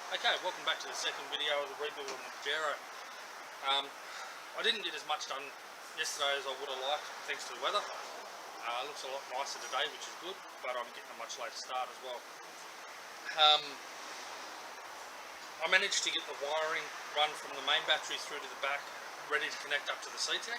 Okay, welcome back to the second video of the rebuild on the Pajero. I didn't get as much done yesterday as I would have liked, thanks to the weather. It looks a lot nicer today, which is good, but I'm getting a much later start as well. I managed to get the wiring run from the main battery through to the back, ready to connect up to the Ctek.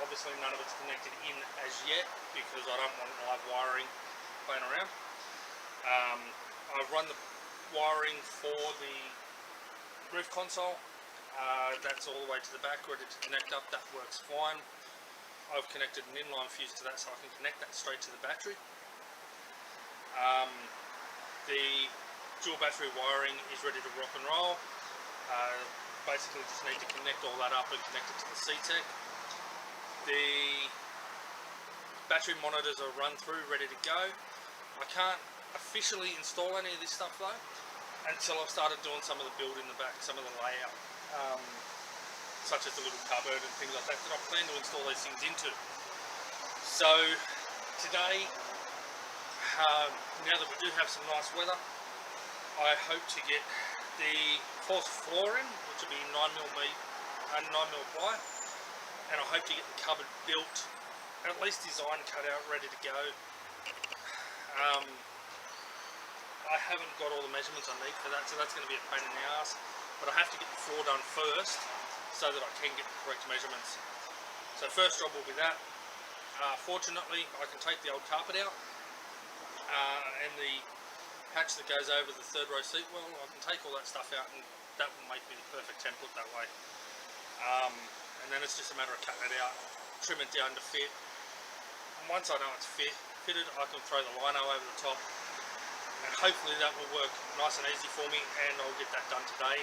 Obviously none of it's connected in as yet, because I don't want live wiring playing around. I've run the wiring for the roof console, that's all the way to the back, ready to connect up. That works fine. I've connected an inline fuse to that so I can connect that straight to the battery. The dual battery wiring is ready to rock and roll. Basically just need to connect all that up and connect it to the Ctek. The battery monitors are run through, ready to go. I can't officially install any of this stuff though until I've started doing some of the build in the back, some of the layout, such as the little cupboard and things like that I plan to install these things into. So today, now that we do have some nice weather, I hope to get the fourth floor in, which will be 9mm ply, and I hope to get the cupboard built, at least design cut out, ready to go. I haven't got all the measurements I need for that, so that's going to be a pain in the ass, but I have to get the floor done first so that I can get the correct measurements. So first job will be that. Fortunately I can take the old carpet out, and the hatch that goes over the third row seat well, I can take all that stuff out, and that will make me the perfect template that way. And then it's just a matter of cutting it out, trim it down to fit, and once I know it's fitted, I can throw the lino over the top, and hopefully that will work nice and easy for me, and I'll get that done today.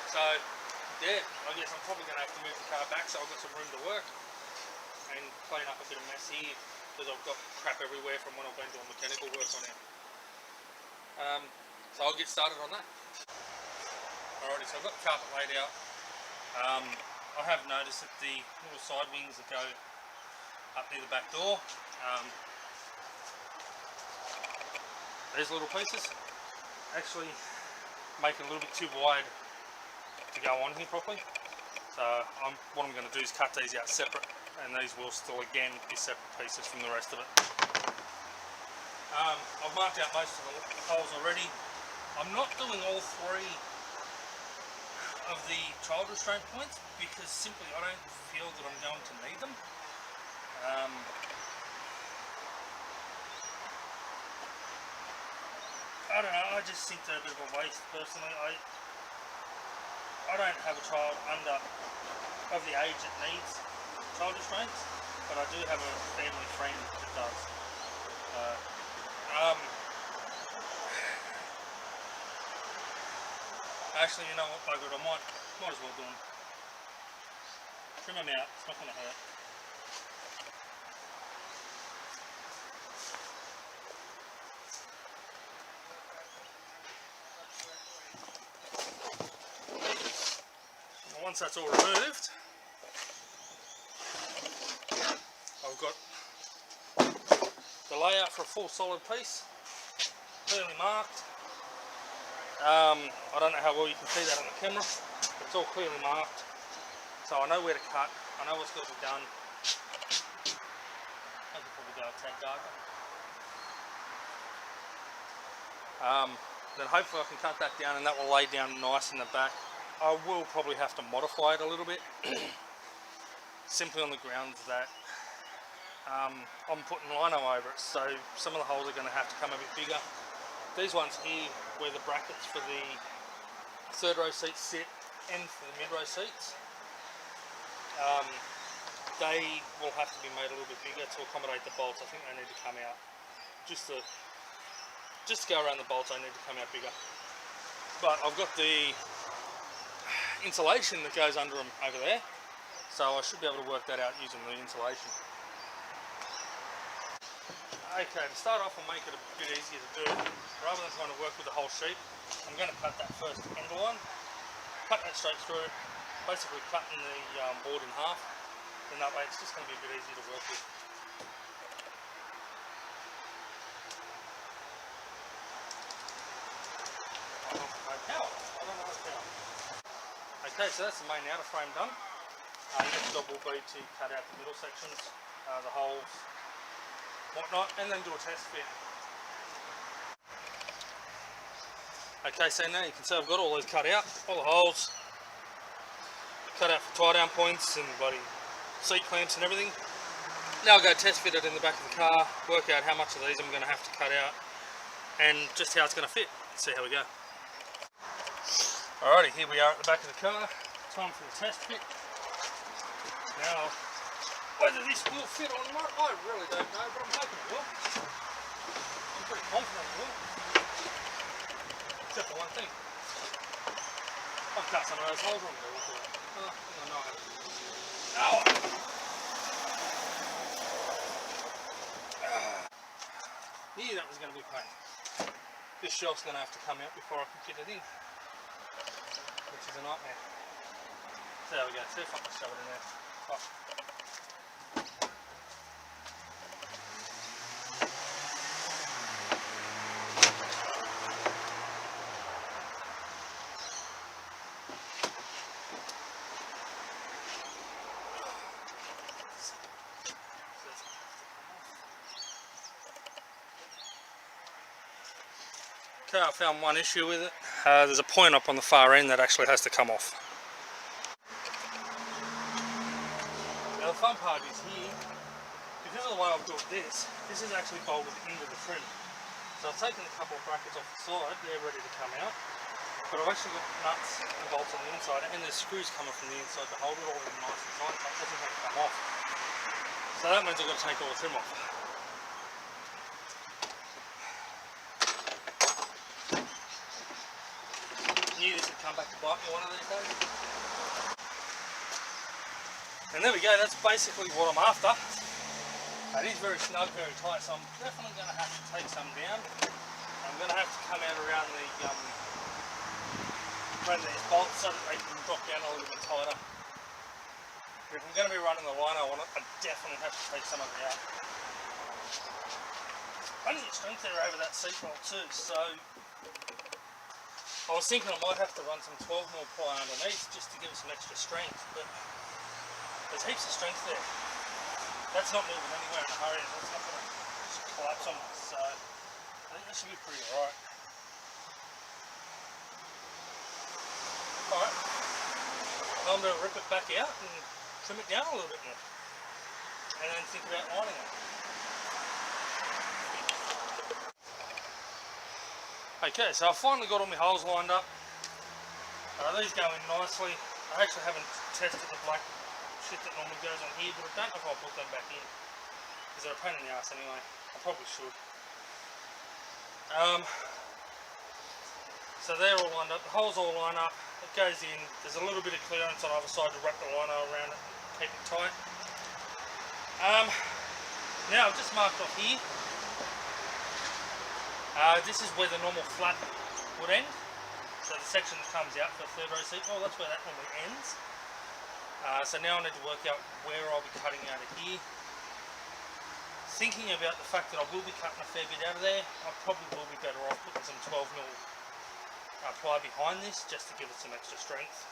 So yeah, I guess I'm probably going to have to move the car back so I've got some room to work and clean up a bit of mess here, because I've got crap everywhere from when I've been doing mechanical work on it. So I'll get started on that. Alrighty, so I've got the carpet laid out. I have noticed that the little side wings that go up near the back door, these little pieces actually make it a little bit too wide to go on here properly. So what I'm going to do is cut these out separate, and these will still again be separate pieces from the rest of it. I've marked out most of the holes already. I'm not doing all three of the child restraint points because simply I don't feel that I'm going to need them. I don't know, I just think they're a bit of a waste personally. I don't have a child under of the age that needs child restraints, but I do have a family friend that does. Actually, you know what, bugger it, I might as well do them. Trim them out, it's not going to hurt. Once that's all removed, I've got the layout for a full solid piece, clearly marked. I don't know how well you can see that on the camera, but it's all clearly marked. So I know where to cut, I know what's got to be done. I could probably go a tad darker. Then hopefully I can cut that down and that will lay down nice in the back. I will probably have to modify it a little bit, simply on the grounds that I'm putting lino over it, so some of the holes are going to have to come a bit bigger. These ones here, where the brackets for the third row seats sit and for the mid row seats, they will have to be made a little bit bigger to accommodate the bolts. I think they need to come out, just to go around the bolts, they need to come out bigger. But I've got the insulation that goes under them over there, so I should be able to work that out using the insulation. Okay, to start off and make it a bit easier to do, rather than trying to work with the whole sheet, I'm going to cut that first end line, cut that straight through, basically cutting the board in half, and that way it's just going to be a bit easier to work with. Okay, so that's the main outer frame done. Next job will be to cut out the middle sections, the holes, whatnot, and then do a test fit. Okay, so now you can see I've got all these cut out, all the holes, cut out for tie down points and bloody seat clamps and everything. Now I'll go test fit it in the back of the car, work out how much of these I'm going to have to cut out and just how it's going to fit. Let's see how we go. Alrighty, here we are at the back of the car. Time for the test fit. Now, whether this will fit or not, I really don't know, but I'm hoping it will. I'm pretty confident it will. Except for one thing. I've cut some of those holes on there. Oh, I know I haven't. Knew that was going to be a pain. This shelf's going to have to come out before I can fit it in, which is a nightmare. So there we go, see if I can shove it in there. Oh. Okay, I found one issue with it. There's a point up on the far end that actually has to come off. Now the fun part is here, because of the way I've built this is actually bolted into the trim. So I've taken a couple of brackets off the side, they're ready to come out. But I've actually got nuts and bolts on the inside, and there's screws coming from the inside to hold it all in nice and tight, so it doesn't have to come off. So that means I've got to take all the trim off. Knew this would come back to bite me one of these days. And there we go, that's basically what I'm after. It is very snug, very tight, so I'm definitely going to have to take some down. I'm going to have to come out around these bolts so that they can drop down a little bit tighter. But if I'm going to be running the lino on it, I definitely have to take some of it out. Plenty of strength there over that seat bolt too, so I was thinking I might have to run some 12mm ply underneath just to give it some extra strength, but there's heaps of strength there. That's not moving anywhere in a hurry, that's not going to just collapse on us, so I think that should be pretty alright. Alright, I'm going to rip it back out and trim it down a little bit more, and then think about lining it. Okay, so I've finally got all my holes lined up. These go in nicely. I actually haven't tested the black shit that normally goes on here, but I don't know if I'll put them back in, because they're a pain in the ass anyway. I probably should. So they're all lined up, the holes all line up, it goes in, there's a little bit of clearance on either side to wrap the lino around it and keep it tight. Now I've just marked off here. This is where the normal flat would end. So the section that comes out for the third row seat, well, that's where that normally ends. So now I need to work out where I'll be cutting out of here. Thinking about the fact that I will be cutting a fair bit out of there, I probably will be better off putting some 12mm ply behind this just to give it some extra strength.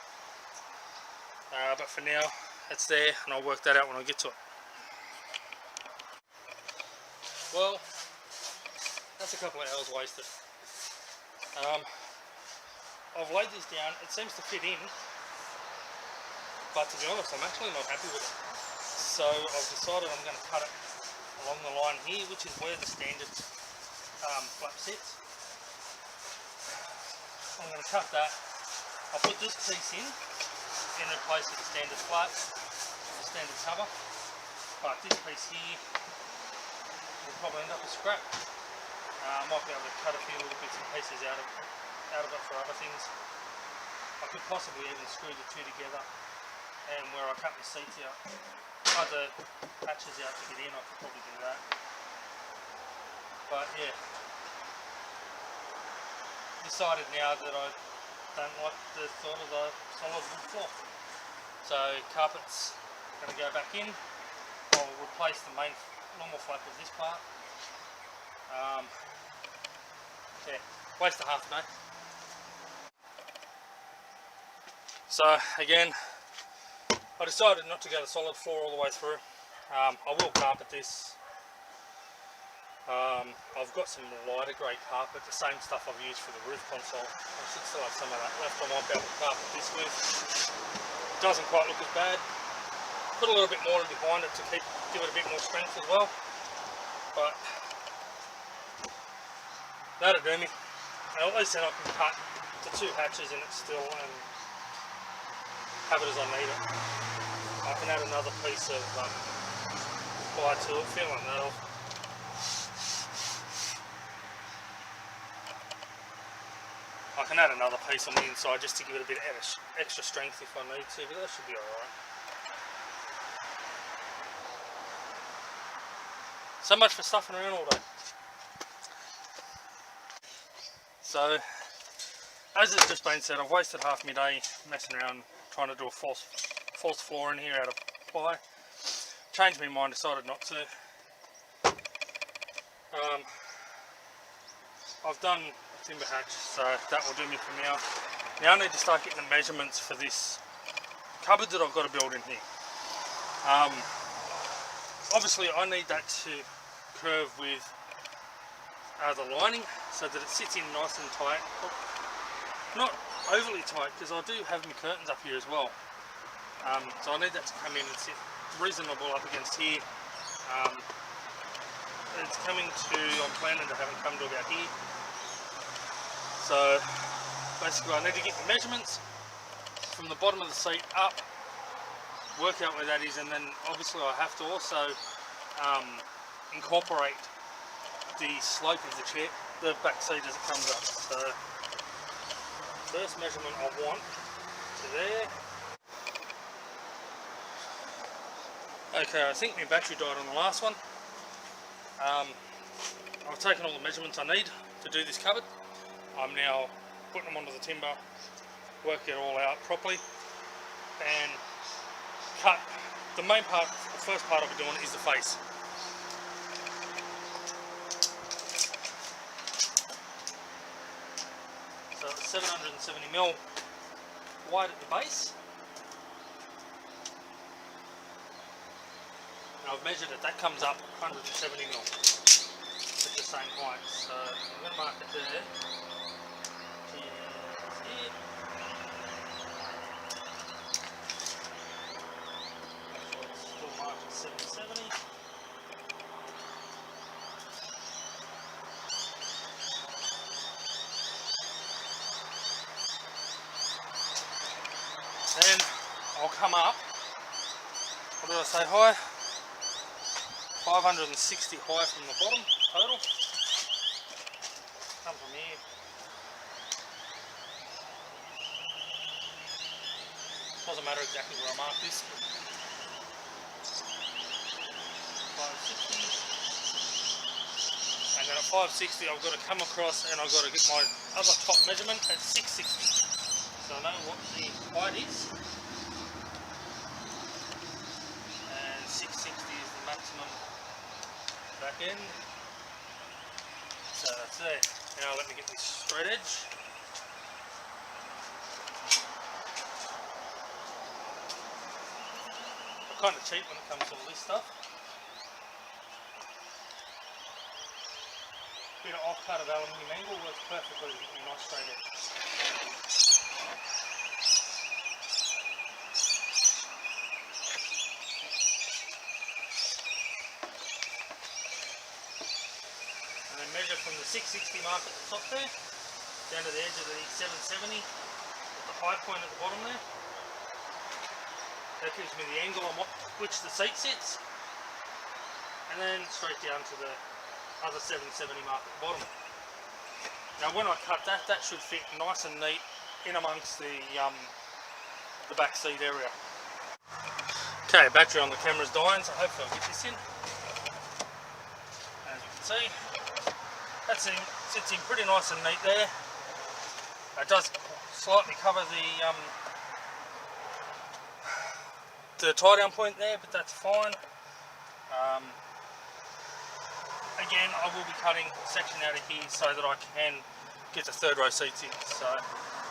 But for now, it's there and I'll work that out when I get to it. Well, that's a couple of hours wasted. I've laid this down, it seems to fit in, but to be honest I'm actually not happy with it. So I've decided I'm going to cut it along the line here, which is where the standard flap sits. I'm going to cut that, I'll put this piece in place of the standard flap, the standard cover, but this piece here will probably end up a scrap. I might be able to cut a few little bits and pieces out of it for other things. I could possibly even screw the two together, and where I cut the seats out, other patches out to get in, I could probably do that. But yeah, decided now that I don't like the thought of the solid wood floor. So carpet's going to go back in. I'll replace the main normal flap with this part. Yeah, waste a half a day. So again, I decided not to go the solid floor all the way through. I will carpet this. I've got some lighter grey carpet, the same stuff I've used for the roof console. I should still have some of that left. I might be able to carpet this with. Doesn't quite look as bad. Put a little bit more in behind it to give it a bit more strength as well. But that'll do me. And at least then I can cut the 2 hatches in it still and have it as I need it. I can add another piece of ply to it, feeling that off. I can add another piece on the inside just to give it a bit of extra strength if I need to, but that should be alright. So much for stuffing around all day. So, as it's just been said, I've wasted half my day messing around trying to do a false floor in here out of ply. Changed my mind, decided not to. I've done a timber hatch, so that will do me for now. Now I need to start getting the measurements for this cupboard that I've got to build in here. Obviously I need that to curve with the lining so that it sits in nice and tight. Not overly tight, because I do have my curtains up here as well. So I need that to come in and sit reasonable up against here. It's coming to, I'm planning to have it come to about here. So basically I need to get the measurements from the bottom of the seat up, work out where that is, and then obviously I have to also incorporate the slope of the chair, the back seat as it comes up. So first measurement I want to there. Okay, I think my battery died on the last one. I've taken all the measurements I need to do this cupboard. I'm now putting them onto the timber, work it all out properly, and cut. The main part, the first part I'll be doing is the face. So it's 770mm wide at the base. And I've measured it, that comes up 170mm at the same height. So I'm going to mark it there. Here. So it's still marked at 770. Then I'll come up, what did I say, high? 560 high from the bottom, total. Come from here. Doesn't matter exactly where I mark this. 560. And then at 560 I've got to come across and I've got to get my other top measurement at 660. So I know what the height is. And 660 is the maximum back end. So that's there. Now let me get this straight edge. I'm kind of cheap when it comes to all this stuff. Bit of off-cut of aluminium angle works perfectly to get me a nice straight edge. Measure from the 660 mark at the top there down to the edge of the 770 at the high point at the bottom there. That gives me the angle on which the seat sits, and then straight down to the other 770 mark at the bottom. Now when I cut that, that should fit nice and neat in amongst the back seat area. Okay, battery on the camera's dying, so hopefully I'll get this in. As you can see, that sits in pretty nice and neat there. It does slightly cover the tie down point there, but that's fine. Again, I will be cutting a section out of here so that I can get the third row seats in. So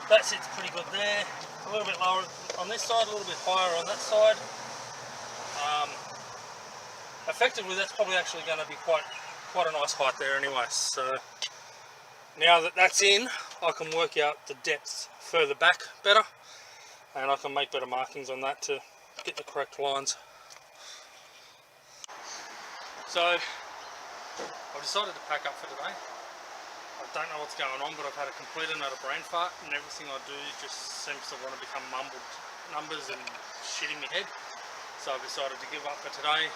That sits pretty good there. A little bit lower on this side, a little bit higher on that side. Effectively, that's probably actually going to be quite a nice height there anyway. So now that that's in, I can work out the depth further back better, and I can make better markings on that to get the correct lines. So I've decided to pack up for today. I don't know what's going on, but I've had a complete and utter brain fart, and everything I do just seems to want to become mumbled numbers and shit in my head. So I've decided to give up for today,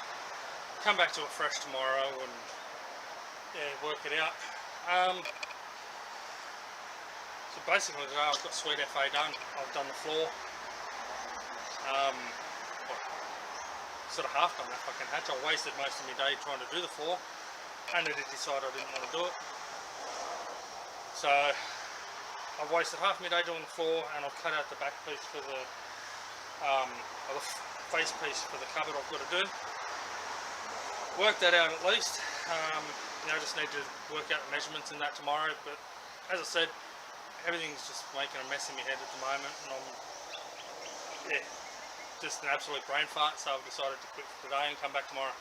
come back to it fresh tomorrow, and yeah, work it out. So basically today I've got Sweet FA done. I've done the floor. Sort of half done that fucking hatch. I wasted most of my day trying to do the floor, and I decided I didn't want to do it. So I've wasted half my day doing the floor, and I've cut out the back piece for the face piece for the cupboard I've got to do. Work that out at least. I just need to work out the measurements in that tomorrow, but as I said, everything's just making a mess in my head at the moment, and I'm just an absolute brain fart, so I've decided to quit for today and come back tomorrow.